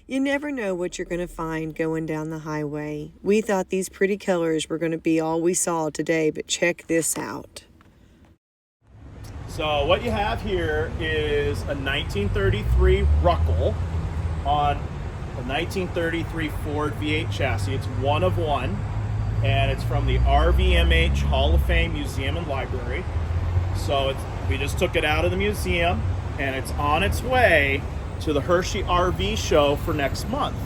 You never know what you're going to find going down the highway. We thought these pretty colors were going to be all we saw today, but check this out. So what you have here is a 1933 Ruckle on a 1933 Ford V8 chassis. It's one of one, and it's from the RVMH Hall of Fame Museum and Library. So we just took it out of the museum, and it's on its way to the Hershey RV show for next month,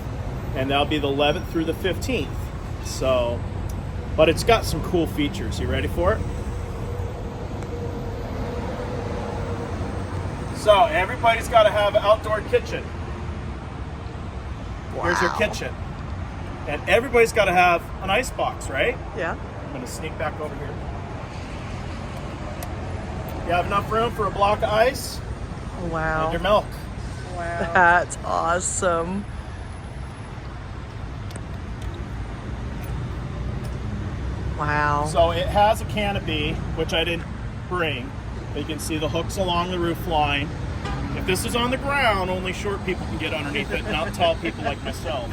and that'll be the 11th through the 15th. So, but it's got some cool features. You ready for it? So everybody's got to have an outdoor kitchen. Wow. Here's your kitchen, and everybody's got to have an ice box, right? Yeah. I'm going to sneak back over here. You have enough room for a block of ice Wow. and your milk. Wow. That's awesome. Wow. So it has a canopy, which I didn't bring. You can see the hooks along the roof line. If this is on the ground, only short people can get underneath it, not tall people like myself.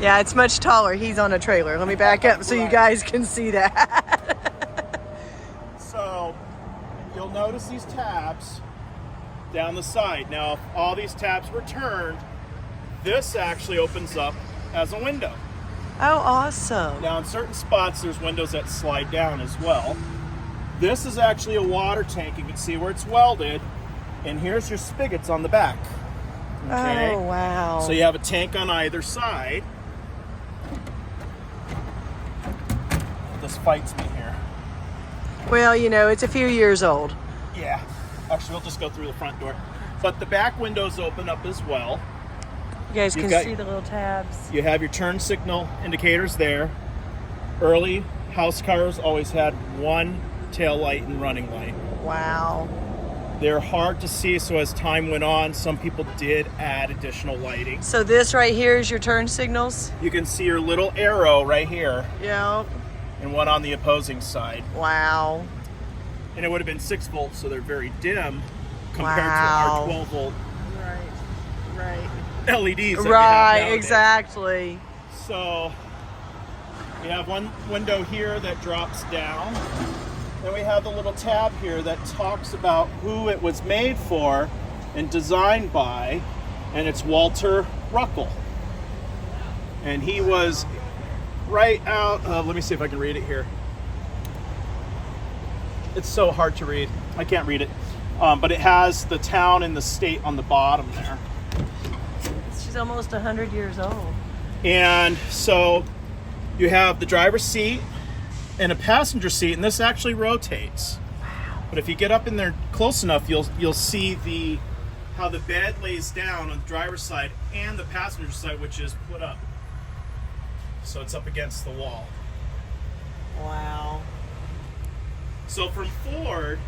Yeah, it's much taller. He's on a trailer. Let me back up so you guys can see that. So you'll notice these tabs down the side. Now, if all these tabs were turned, this actually opens up as a window. Oh, awesome. Now, in certain spots, there's windows that slide down as well. This is actually a water tank. You can see where it's welded. And here's your spigots on the back. Okay? Oh, wow. So you have a tank on either side. This fights me here. Well, you know, it's a few years old. Yeah. Actually, we'll just go through the front door. But the back windows open up as well. You guys You've can got- see the little tabs. You have your turn signal indicators there. Early house cars always had one tail light and running light. Wow. They're hard to see, so as time went on, some people did add additional lighting. So this right here is your turn signals? You can see your little arrow right here Yeah. and one on the opposing side. Wow. And it would have been 6 volts, so they're very dim compared to Wow. our 12 volt Right. LEDs that we have Right, nowadays. exactly. So we have one window here that drops down. Then we have the little tab here that talks about who it was made for and designed by, and it's Walter Ruckle. And he was right out, let me see if I can read it here. It's so hard to read. I can't read it. But it has the town and the state on the bottom there. She's almost 100 years old. And so you have the driver's seat and a passenger seat, and this actually rotates. Wow. But if you get up in there close enough, you'll see how the bed lays down on the driver's side and the passenger side, which is put up. So it's up against the wall. Wow. So from Ford,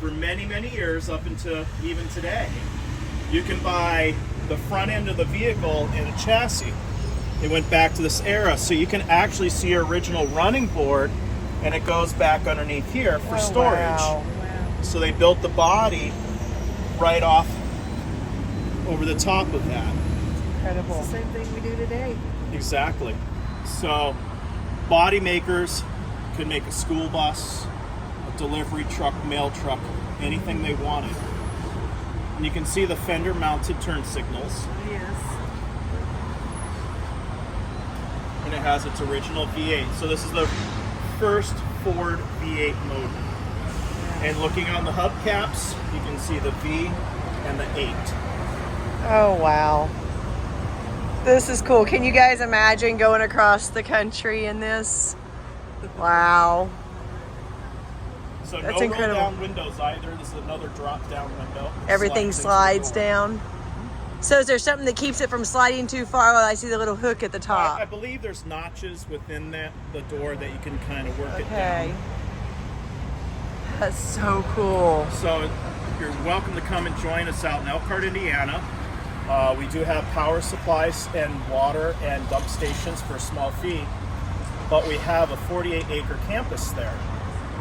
for many, many years up into even today, you can buy the front end of the vehicle in a chassis. It went back to this era, so you can actually see your original running board, and it goes back underneath here for storage. Wow. So they built the body right off over the top of that. Incredible. It's the same thing we do today. Exactly. So body makers could make a school bus, a delivery truck, mail truck, anything they wanted. And you can see the fender mounted turn signals. Yes. And it has its original V8. So this is the first Ford V8 motor. And looking on the hubcaps, you can see the V and the 8. Oh, wow. This is cool. Can you guys imagine going across the country in this? Wow. So That's no incredible. roll down windows either. This is another drop down window. Everything Slides slides into the door. down. So is there something that keeps it from sliding too far? Well, I see the little hook at the top. I believe there's notches within the door that you can kind of work it Okay. down. That's so cool. So you're welcome to come and join us out in Elkhart, Indiana. We do have power supplies and water and dump stations for a small fee, but we have a 48-acre campus there.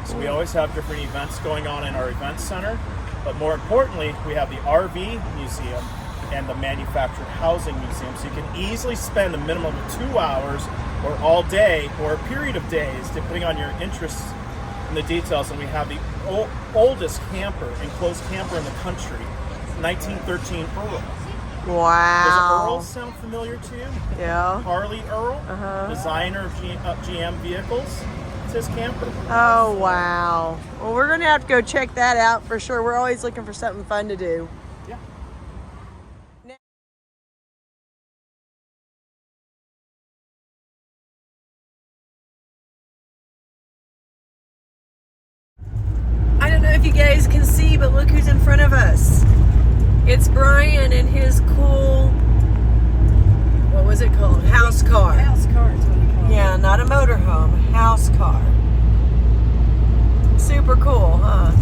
So we always have different events going on in our event center. But more importantly, we have the RV Museum and the Manufactured Housing Museum. So you can easily spend a minimum of 2 hours or all day or a period of days, depending on your interests in the details. And we have the oldest camper, enclosed camper in the country, 1913 Earl. Wow. Does Earl sound familiar to you? Yeah. Harley Earl, designer of GM vehicles. It's his camper. Oh, wow. Well, we're going to have to go check that out for sure. We're always looking for something fun to do. Yeah. I don't know if you guys can see, but look who's in front of us. It's Brian and his cool, what was it called? House car. House car is what you call it. Yeah, not a motorhome, house car. Super cool, huh?